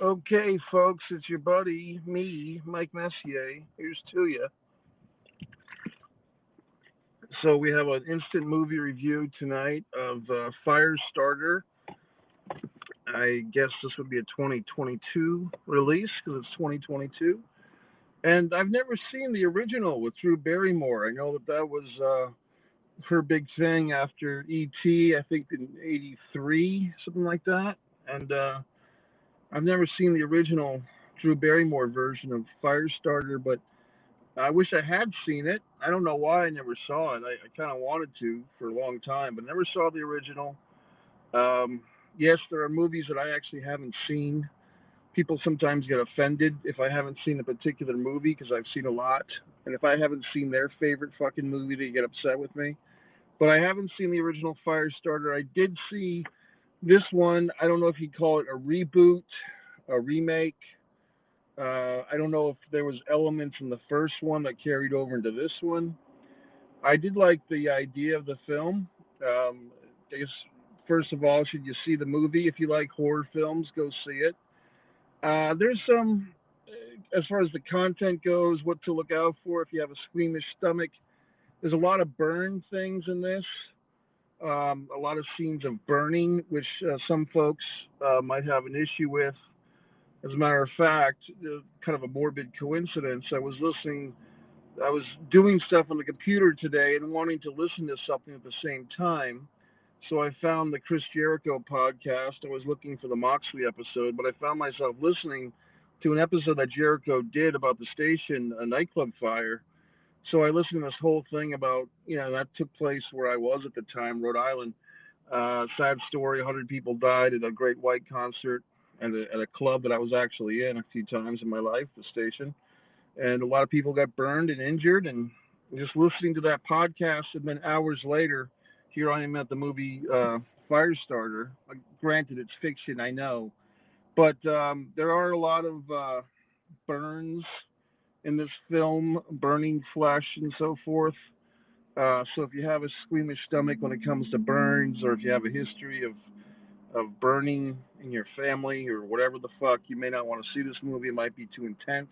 Okay, folks, it's your buddy, me, Mike Messier. Here's to you. So we have an instant movie review tonight of Firestarter. I guess this would be a 2022 release because it's 2022. And I've never seen the original with Drew Barrymore. I know that was her big thing after E.T., I think in '83, something like that. And I've never seen the original Drew Barrymore version of Firestarter, but I wish I had seen it. I don't know why I never saw it. I kind of wanted to for a long time, but never saw the original. Um, yes, there are movies that I actually haven't seen. People sometimes get offended if I haven't seen a particular movie because I've seen a lot. And if I haven't seen their favorite fucking movie, they get upset with me. But I haven't seen the original Firestarter. I did see this one. I don't know if you'd call it a reboot, a remake. I don't know if there was elements in the first one that carried over into this one. I did like the idea of the film. I guess first of all, should you see the movie? If you like horror films, go see it. There's some, as far as the content goes, what to look out for if you have a squeamish stomach. There's a lot of burn things in this. A lot of scenes of burning, which some folks might have an issue with. As a matter of fact, kind of a morbid coincidence. I was doing stuff on the computer today and wanting to listen to something at the same time. So I found the Chris Jericho podcast. I was looking for the Moxley episode, but I found myself listening to an episode that Jericho did about the station, a nightclub fire. So I listened to this whole thing about, that took place where I was at the time, Rhode Island. Sad story, 100 people died at a Great White concert at a club that I was actually in a few times in my life, the station. And a lot of people got burned and injured. And just listening to that podcast, and then hours later, here I am at the movie Firestarter. Granted, it's fiction, I know. But there are a lot of burns in this film, burning flesh and so forth. So if you have a squeamish stomach when it comes to burns, or if you have a history of burning in your family or whatever the fuck, you may not want to see this movie. It might be too intense.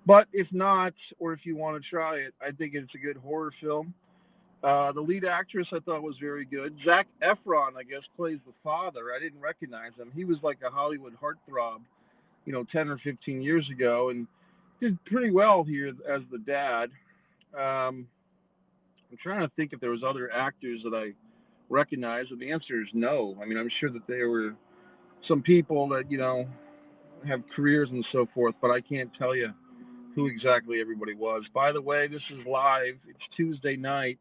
But if not, or if you want to try it, I think it's a good horror film. The lead actress I thought was very good. Zac Efron, I guess, plays the father. I didn't recognize him. He was like a Hollywood heartthrob, 10 or 15 years ago, and did pretty well here as the dad. Um, I'm trying to think if there was other actors that I recognize, and the answer is no. I mean, I'm sure that there were some people that have careers and so forth, but I can't tell you who exactly everybody was. By the way, this is live. It's Tuesday night.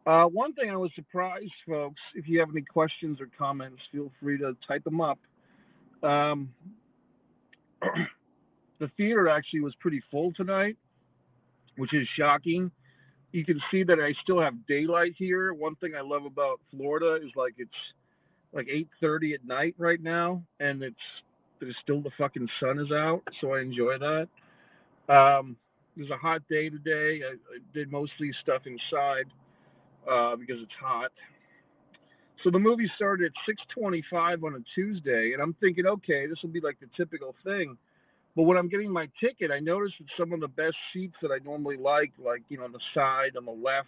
One thing I was surprised, folks, if you have any questions or comments, feel free to type them up. Um, the theater actually was pretty full tonight, which is shocking. You can see that I still have daylight here. One thing I love about Florida is it's like 8:30 at night right now, and there's still the fucking sun is out, so I enjoy that. It was a hot day today. I did mostly stuff inside because it's hot. So the movie started at 6:25 on a Tuesday, and I'm thinking, okay, this will be like the typical thing. But when I'm getting my ticket, I noticed that some of the best seats that I normally like on the side, on the left,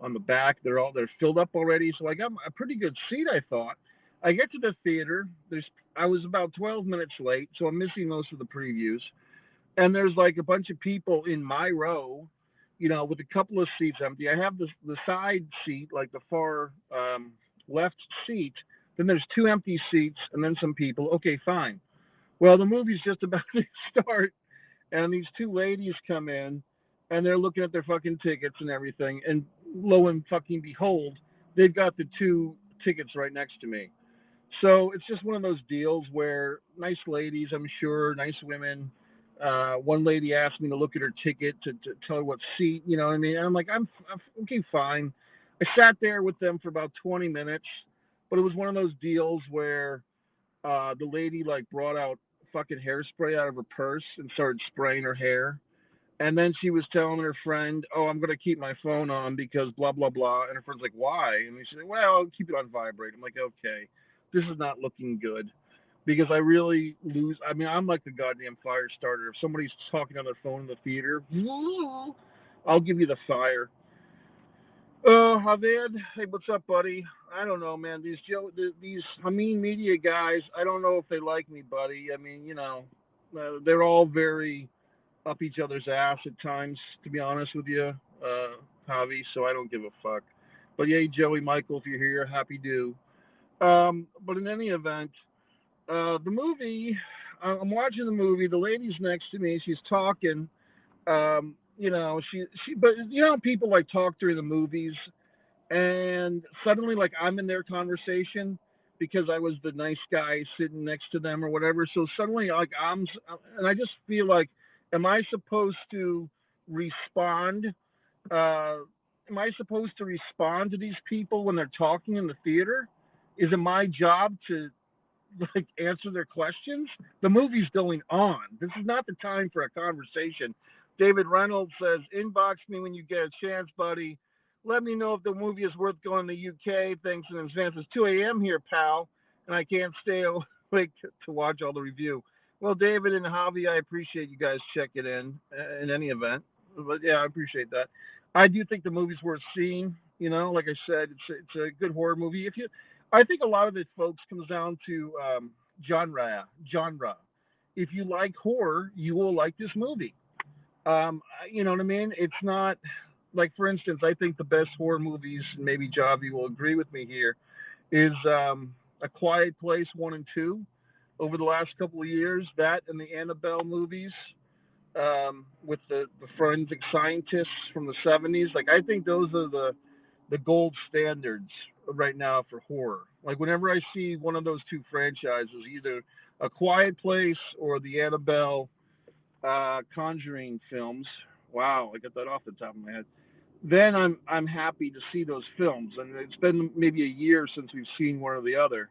on the back, they're filled up already. So I got a pretty good seat, I thought. I get to the theater. I was about 12 minutes late, so I'm missing most of the previews. And there's like a bunch of people in my row, with a couple of seats empty. I have the side seat, like the far left seat. Then there's two empty seats, and then some people. Okay, fine. Well, the movie's just about to start, and these two ladies come in, and they're looking at their fucking tickets and everything, and lo and fucking behold, they've got the two tickets right next to me. So it's just one of those deals where nice ladies, I'm sure, nice women. One lady asked me to look at her ticket to tell her what seat, you know what I mean? And I'm like, I'm okay, fine. I sat there with them for about 20 minutes, but it was one of those deals where the lady brought out fucking hairspray out of her purse and started spraying her hair. And then she was telling her friend, "Oh, I'm gonna keep my phone on because blah blah blah." And her friend's like, "Why?" And she said, "Well, I'll keep it on vibrate." I'm like, "Okay, this is not looking good." because I really lose. I mean, I'm like the goddamn fire starter. If somebody's talking on their phone in the theater, I'll give you the fire. Javier, hey, what's up, buddy? I don't know, man. These Hameen media guys, I don't know if they like me, buddy. I mean, they're all very up each other's ass at times, to be honest with you, Javi. So I don't give a fuck. But yeah, Joey, Michael, if you're here, happy do. But in any event, the movie, I'm watching the movie. The lady's next to me. She's talking. But people like talk during the movies, and suddenly, like, I'm in their conversation because I was the nice guy sitting next to them or whatever. So suddenly, like, and I just feel like, am I supposed to respond? Uh, am I supposed to respond to these people when they're talking in the theater? Is it my job to like answer their questions? The movie's going on. This is not the time for a conversation. David Reynolds says, "Inbox me when you get a chance, buddy. Let me know if the movie is worth going to the UK. Thanks in advance. It's 2 a.m. here, pal, and I can't stay awake to watch all the review." Well, David and Javi, I appreciate you guys checking in any event. But yeah, I appreciate that. I do think the movie's worth seeing. Like I said, it's a good horror movie. I think a lot of it, folks, comes down to genre. If you like horror, you will like this movie. You know what I mean? It's not like, for instance, I think the best horror movies, and maybe Javi will agree with me here, is A Quiet Place 1 and 2 over the last couple of years. That and the Annabelle movies, with the forensic scientists from the 70s. Like, I think those are the gold standards right now for horror. Like, whenever I see one of those two franchises, either A Quiet Place or the Annabelle Conjuring films, wow, I got that off the top of my head. Then I'm happy to see those films, and it's been maybe a year since we've seen one or the other.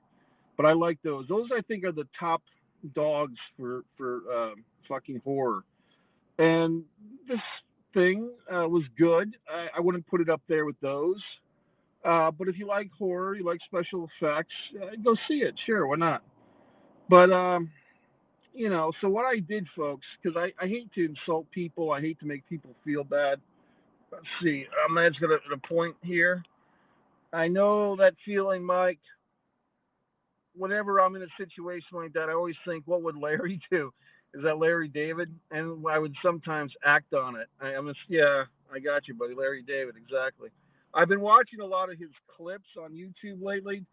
But I like those. Those, I think, are the top dogs for fucking horror. And this thing was good. I wouldn't put it up there with those. But if you like horror, you like special effects, go see it. Sure, why not? But so what I did, folks, because I hate to insult people, I hate to make people feel bad. Let's see. Man's got a point here. I know that feeling, Mike. Whenever I'm in a situation like that, I always think, what would Larry do? Is that Larry David? And I would sometimes act on it. Yeah, I got you, buddy. Larry David, exactly. I've been watching a lot of his clips on YouTube lately.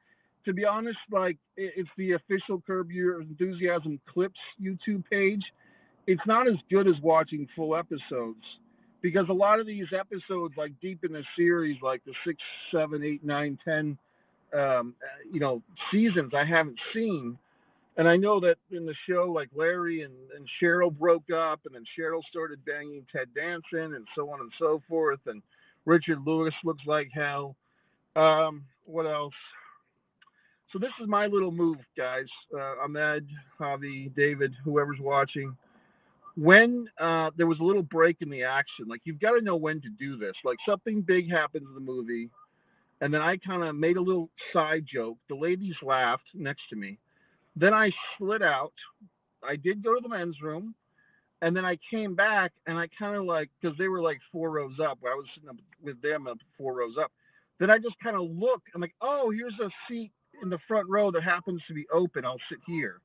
To be honest, like, it's the official Curb Your Enthusiasm clips YouTube page. It's not as good as watching full episodes, because a lot of these episodes, like deep in the series, like the 6, 7, 8, 9, 10, um, seasons, I haven't seen. And I know that in the show, like, Larry and Cheryl broke up, and then Cheryl started banging Ted Danson, and so on and so forth. And Richard Lewis looks like hell. What else? So this is my little move, guys. Ahmed, Javi, David, whoever's watching. When there was a little break in the action, like, you've got to know when to do this. Like, something big happens in the movie, and then I kind of made a little side joke. The ladies laughed next to me. Then I slid out. I did go to the men's room, and then I came back, and I kind of, like, because they were like 4 rows up. I was sitting up with them up 4 rows up. Then I just kind of looked. I'm like, oh, here's a seat in the front row that happens to be open. I'll sit here.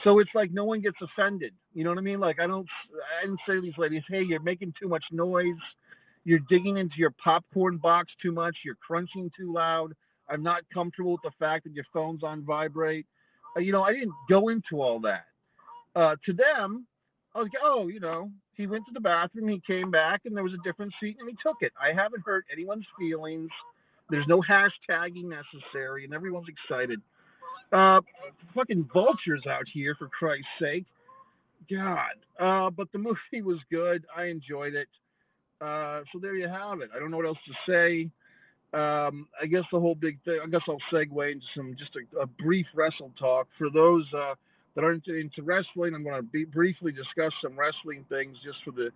So it's like no one gets offended. You know what I mean? Like, I didn't say to these ladies, hey, you're making too much noise. You're digging into your popcorn box too much. You're crunching too loud. I'm not comfortable with the fact that your phone's on vibrate. I didn't go into all that. To them, I was like, oh, he went to the bathroom, he came back, and there was a different seat, and he took it. I haven't hurt anyone's feelings. There's no hashtagging necessary, and everyone's excited. Fucking vultures out here, for Christ's sake. God. But the movie was good. I enjoyed it. So there you have it. I don't know what else to say. I guess the whole big thing, I guess I'll segue into just a brief wrestle talk. For those that aren't into wrestling, I'm going to briefly discuss some wrestling things just for the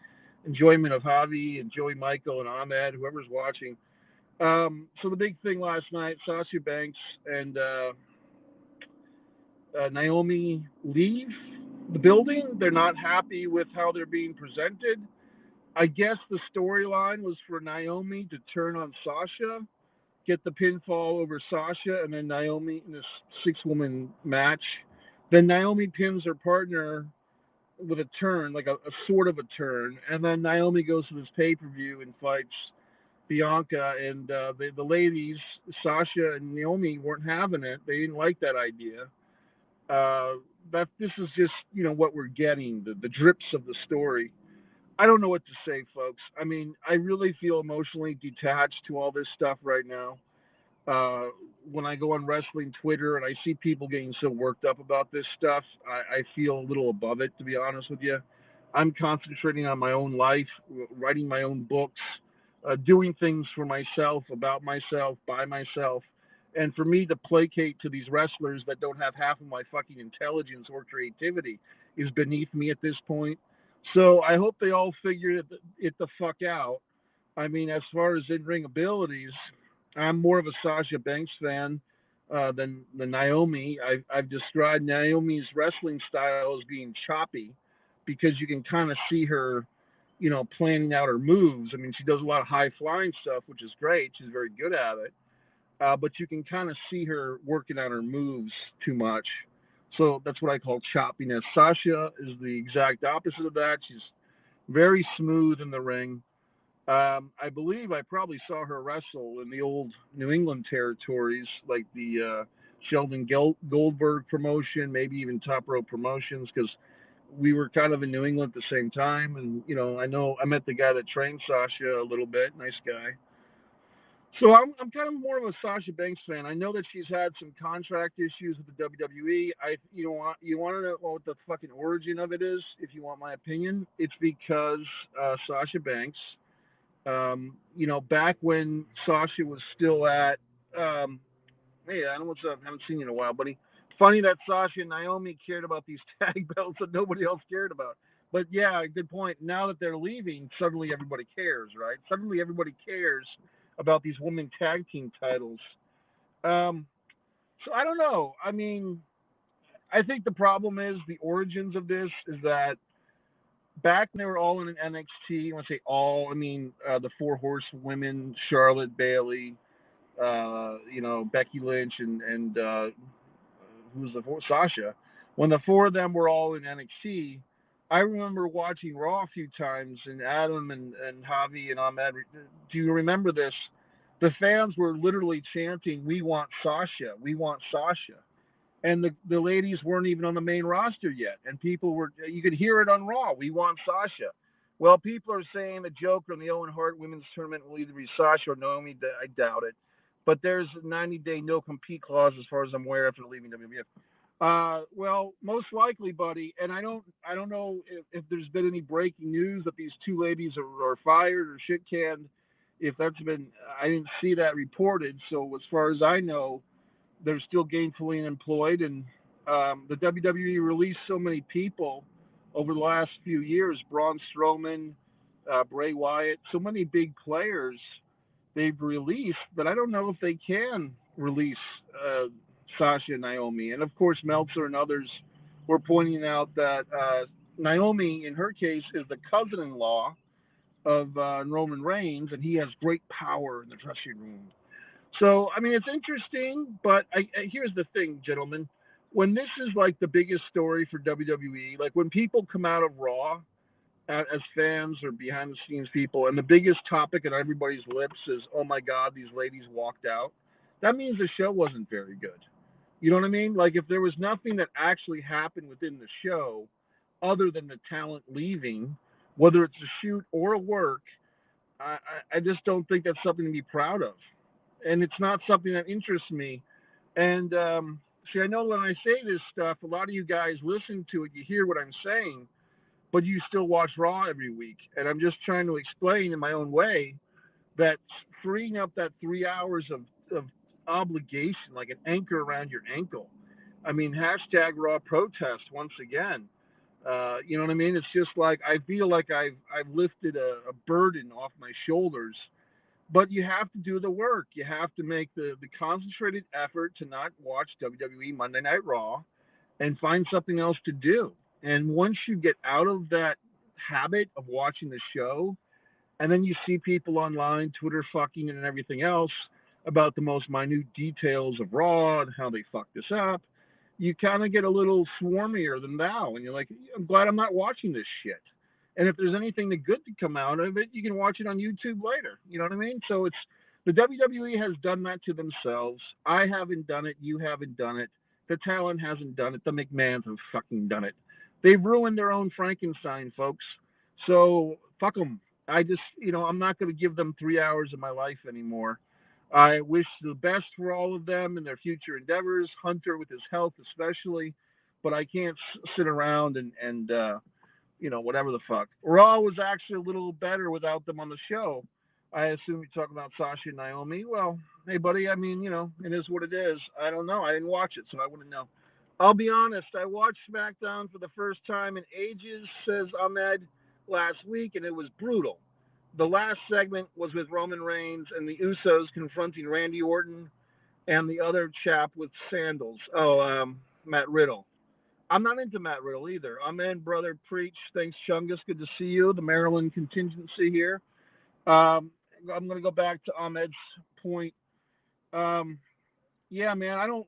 enjoyment of Javi and Joey, Michael, and Ahmed, whoever's watching. So the big thing last night, Sasha Banks and Naomi leave the building. They're not happy with how they're being presented. I guess the storyline was for Naomi to turn on Sasha, get the pinfall over Sasha, and then Naomi in this 6-woman match. Then Naomi pins her partner with a turn, like a sort of a turn, and then Naomi goes to this pay-per-view and fights Bianca, and the ladies, Sasha and Naomi, weren't having it. They didn't like that idea. That this is just what we're getting, the drips of the story. I don't know what to say, folks. I mean, I really feel emotionally detached to all this stuff right now. Uh, when I go on wrestling Twitter and I see people getting so worked up about this stuff, I feel a little above it, to be honest with you. I'm concentrating on my own life, writing my own books, doing things for myself, about myself, by myself. And for me to placate to these wrestlers that don't have half of my fucking intelligence or creativity is beneath me at this point. So I hope they all figure it the fuck out. I mean, as far as in-ring abilities, I'm more of a Sasha Banks fan than Naomi. I've described Naomi's wrestling style as being choppy because you can kind of see her, planning out her moves. I mean, she does a lot of high flying stuff, which is great. She's very good at it. But you can kind of see her working on her moves too much. So that's what I call choppiness. Sasha is the exact opposite of that. She's very smooth in the ring. I believe I probably saw her wrestle in the old New England territories, like the Sheldon Goldberg promotion, maybe even Top Rope Promotions, because we were kind of in New England at the same time. And, I know I met the guy that trained Sasha a little bit, nice guy. So I'm kind of more of a Sasha Banks fan. I know that she's had some contract issues with the WWE. You want to know what the fucking origin of it is? If you want my opinion, it's because Sasha Banks, back when Sasha was still at, hey, I don't know what's up. I haven't seen you in a while, buddy. Funny that Sasha and Naomi cared about these tag belts that nobody else cared about. But yeah, good point. Now that they're leaving, suddenly everybody cares, right? Suddenly everybody cares about these women tag team titles. Um, so I don't know. I mean, I think the problem is the origins of this is that back when they were all in NXT, when I say all, I mean the four horsewomen, Charlotte, Bayley, Becky Lynch, and who was the fourth? Sasha. When the four of them were all in NXT, I remember watching Raw a few times, and Adam and Javi and Ahmed. Do you remember this? The fans were literally chanting, "We want Sasha! We want Sasha!" And the ladies weren't even on the main roster yet, and people were. You could hear it on Raw. We want Sasha. Well, people are saying the Joker in the Owen Hart Women's Tournament will either be Sasha or Naomi. I doubt it. But there's a 90-day no compete clause as far as I'm aware after leaving WWF. Well, most likely, buddy. And I don't know if there's been any breaking news that these two ladies are fired or shit canned. If that's been, I didn't see that reported. So as far as I know, they're still gainfully employed. And the WWE released so many people over the last few years: Braun Strowman, Bray Wyatt, so many big players they've released, but I don't know if they can release Sasha and Naomi. And of course, Meltzer and others were pointing out that Naomi, in her case, is the cousin-in-law of Roman Reigns, and he has great power in the dressing room. So, I mean, it's interesting, but here's the thing, gentlemen. When this is like the biggest story for WWE, like when people come out of Raw as fans or behind the scenes people, and the biggest topic on everybody's lips is, "Oh my God, these ladies walked out," that means the show wasn't very good. You know what I mean? Like if there was nothing that actually happened within the show other than the talent leaving, whether it's a shoot or a work, I just don't think that's something to be proud of. And it's not something that interests me. And see, I know when I say this stuff, a lot of you guys listen to it, you hear what I'm saying, but you still watch Raw every week. And I'm just trying to explain in my own way that freeing up that 3 hours of obligation, like an anchor around your ankle. I mean, hashtag Raw protest once again. You know what I mean? It's just like I feel like I've lifted a burden off my shoulders. But you have to do the work. You have to make the concentrated effort to not watch WWE Monday Night Raw and find something else to do. And once you get out of that habit of watching the show, and then you see people online, Twitter fucking and everything else about the most minute details of Raw and how they fucked this up, you kind of get a little swarmier than thou. And you're like, I'm glad I'm not watching this shit. And if there's anything good to come out of it, you can watch it on YouTube later. You know what I mean? So it's the WWE has done that to themselves. I haven't done it. You haven't done it. The talent hasn't done it. The McMahons have fucking done it. They've ruined their own Frankenstein, folks. So fuck them. I just, I'm not going to give them 3 hours of my life anymore. I wish the best for all of them in their future endeavors, Hunter with his health especially, but I can't sit around and whatever the fuck. Raw was actually a little better without them on the show. I assume you're talking about Sasha and Naomi. Well, hey, buddy, I mean, it is what it is. I don't know. I didn't watch it, so I wouldn't know. I'll be honest. I watched SmackDown for the first time in ages, says Ahmed, last week, and it was brutal. The last segment was with Roman Reigns and the Usos confronting Randy Orton and the other chap with sandals. Matt Riddle. I'm not into Matt Riddle either. I'm in, brother. Preach. Thanks, Chungus. Good to see you. The Maryland contingency here. I'm going to go back to Ahmed's point. Yeah, man, I don't,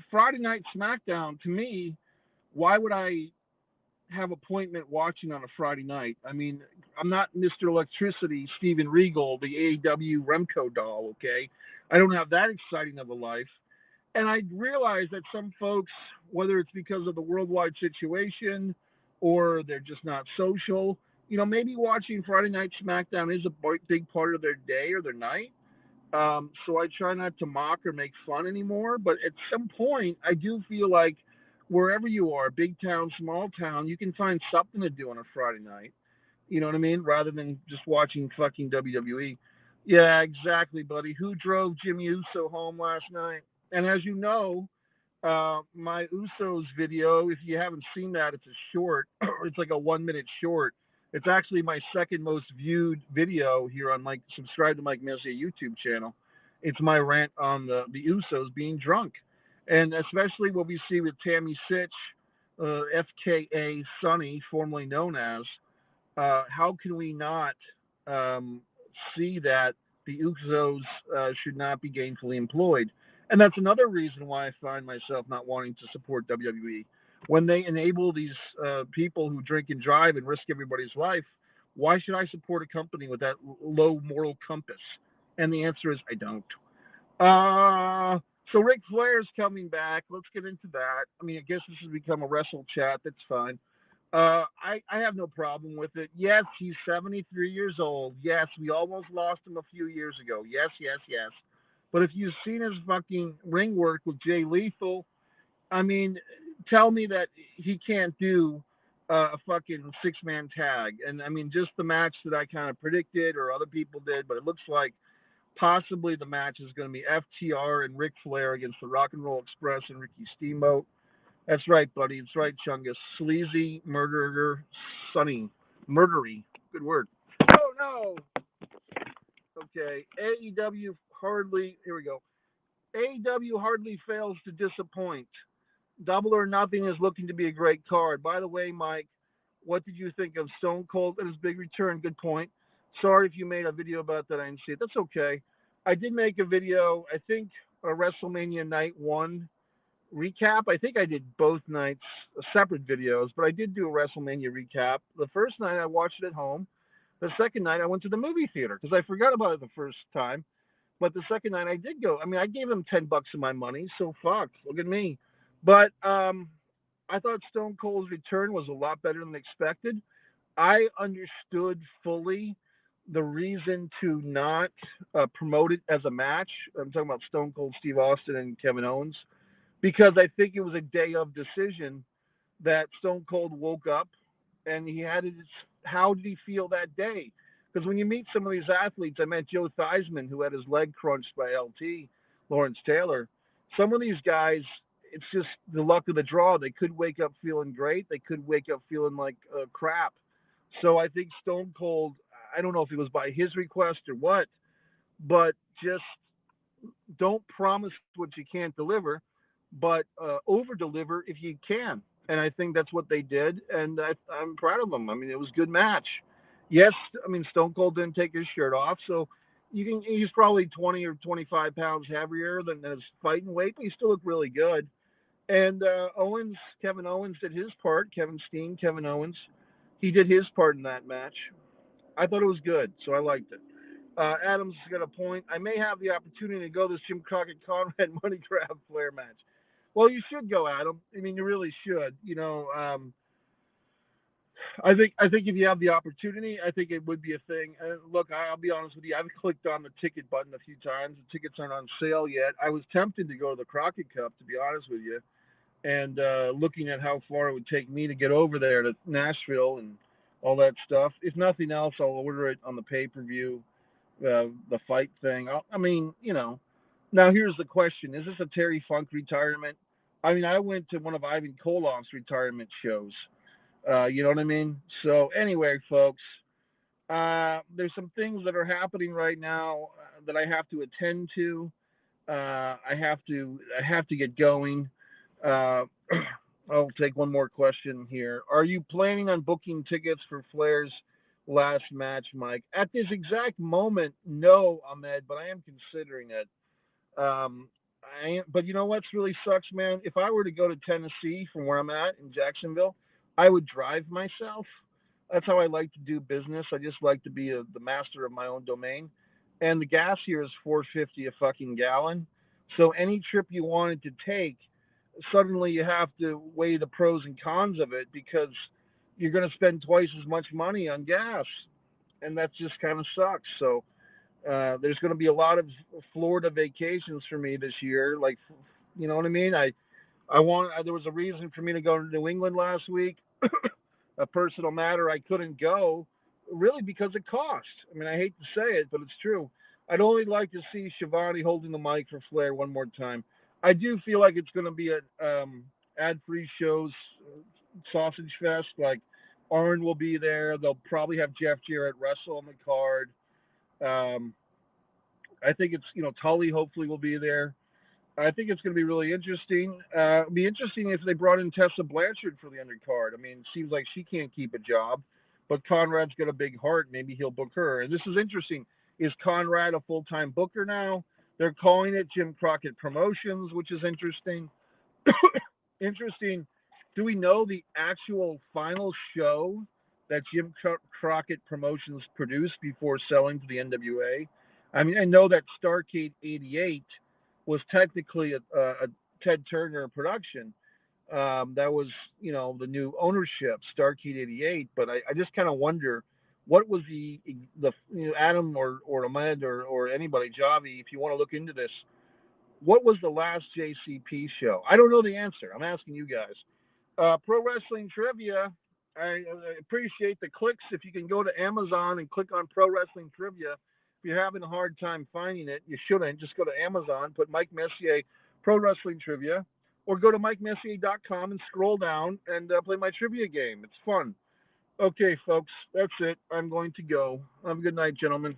Friday Night SmackDown, to me, why would I have appointment watching on a Friday night? I mean, I'm not Mr. Electricity, Steven Regal, the AEW Remco doll, okay? I don't have that exciting of a life. And I realize that some folks, whether it's because of the worldwide situation or they're just not social, maybe watching Friday Night SmackDown is a big part of their day or their night. So I try not to mock or make fun anymore. But at some point, I do feel like wherever you are, big town, small town, you can find something to do on a Friday night. You know what I mean? Rather than just watching fucking WWE. Yeah, exactly, buddy. Who drove Jimmy Uso home last night? And as you know, my Usos video, if you haven't seen that, it's a short. It's like a 1 minute short. It's actually my second most viewed video here on subscribe to Mike Messier YouTube channel. It's my rant on the Usos being drunk. And especially what we see with Tammy Sitch, FKA Sonny, formerly known as, how can we not see that the Usos should not be gainfully employed? And that's another reason why I find myself not wanting to support WWE. When they enable these people who drink and drive and risk everybody's life, why should I support a company with that low moral compass? And the answer is I don't. So Ric Flair's coming back. Let's get into that. I mean, I guess this has become a wrestle chat. That's fine. I have no problem with it. Yes, he's 73 years old. Yes, we almost lost him a few years ago. Yes, yes, yes. But if you've seen his fucking ring work with Jay Lethal, I mean, tell me that he can't do a fucking 6-man tag. And I mean, just the match that I kind of predicted or other people did, but it looks like possibly the match is going to be FTR and Ric Flair against the Rock and Roll Express and Ricky Steamboat. That's right, buddy. That's right, Chungus. Sleazy, murderer, Sonny. Murdery. Good word. Oh, no. Okay. AEW hardly, here we go. AEW hardly fails to disappoint. Double or Nothing is looking to be a great card. By the way, Mike, what did you think of Stone Cold and his big return? Good point. Sorry if you made a video about that. I didn't see it. That's okay. I did make a video, I think, a WrestleMania Night 1 recap. I think I did both nights separate videos, but I did do a WrestleMania recap. The first night I watched it at home. The second night I went to the movie theater because I forgot about it the first time. But the second night I did go. I mean, I gave him $10 of my money, so fuck. Look at me. But I thought Stone Cold's return was a lot better than expected. I understood fully the reason to not promote it as a match. I'm talking about Stone Cold Steve Austin and Kevin Owens, because I think it was a day of decision that Stone Cold woke up and he had his, how did he feel that day? Because when you meet some of these athletes, I met Joe Theismann, who had his leg crunched by LT, Lawrence Taylor. Some of these guys, it's just the luck of the draw. They could wake up feeling great. They could wake up feeling like crap. So I think Stone Cold, I don't know if it was by his request or what, but just don't promise what you can't deliver. but over deliver if you can. And I think that's what they did, and I'm proud of them. I mean, it was a good match. Yes, I mean Stone Cold didn't take his shirt off, so he's probably 20 or 25 pounds heavier than his fighting weight, but he still looked really good. And Kevin Owens did his part. Kevin Owens, he did his part in that match. I thought it was good, so I liked it. Adams got a point. I may have the opportunity to go to this Jim Crockett Conrad money grab Flair match. Well, you should go, Adam. I mean, you really should. I think if you have the opportunity, I think it would be a thing. Look, I'll be honest with you. I've clicked on the ticket button a few times. The tickets aren't on sale yet. I was tempted to go to the Crockett Cup, to be honest with you, and looking at how far it would take me to get over there to Nashville and all that stuff. If nothing else, I'll order it on the pay-per-view, the fight thing. I mean, Now here's the question: is this a Terry Funk retirement? I mean, I went to one of Ivan Koloff's retirement shows. You know what I mean? So anyway, folks, there's some things that are happening right now that I have to attend to. I have to get going. Uh, I'll take one more question here. Are you planning on booking tickets for Flair's last match, Mike? At this exact moment, no, Ahmed, but I am considering it. Um, but you know what's really sucks, man? If I were to go to Tennessee from where I'm at in Jacksonville, I would drive myself. That's how I like to do business. I just like to be the master of my own domain. And the gas here is 4.50 a fucking gallon. So any trip you wanted to take, suddenly you have to weigh the pros and cons of it because you're going to spend twice as much money on gas, and that just kind of sucks. So there's going to be a lot of Florida vacations for me this year. Like, you know what I mean? There was a reason for me to go to New England last week. A personal matter, I couldn't go, really because of cost. I mean, I hate to say it, but it's true. I'd only like to see Shivani holding the mic for Flair one more time. I do feel like it's going to be a ad-free shows, sausage fest. Like Arn will be there. They'll probably have Jeff Jarrett wrestle on the card. Um, I think it's Tully hopefully will be there. I think it's going to be really interesting. It'd be interesting if they brought in Tessa Blanchard for the undercard. I mean, it seems like she can't keep a job, but Conrad's got a big heart. Maybe he'll book her. And this is interesting. Is Conrad a full-time booker now? They're calling it Jim Crockett Promotions, which is interesting. Interesting. Do we know the actual final show that Jim Crockett Promotions produced before selling to the NWA? I mean, I know that Starrcade '88 was technically a Ted Turner production. That was, the new ownership, Starrcade '88. But I just kind of wonder what was the Adam or Ahmed or anybody, Javi, if you want to look into this, what was the last JCP show? I don't know the answer. I'm asking you guys. Pro Wrestling Trivia. I appreciate the clicks. If you can go to Amazon and click on Pro Wrestling Trivia, if you're having a hard time finding it, you shouldn't. Just go to Amazon, put Mike Messier Pro Wrestling Trivia, or go to MikeMessier.com and scroll down and play my trivia game. It's fun. Okay, folks, that's it. I'm going to go. Have a good night, gentlemen.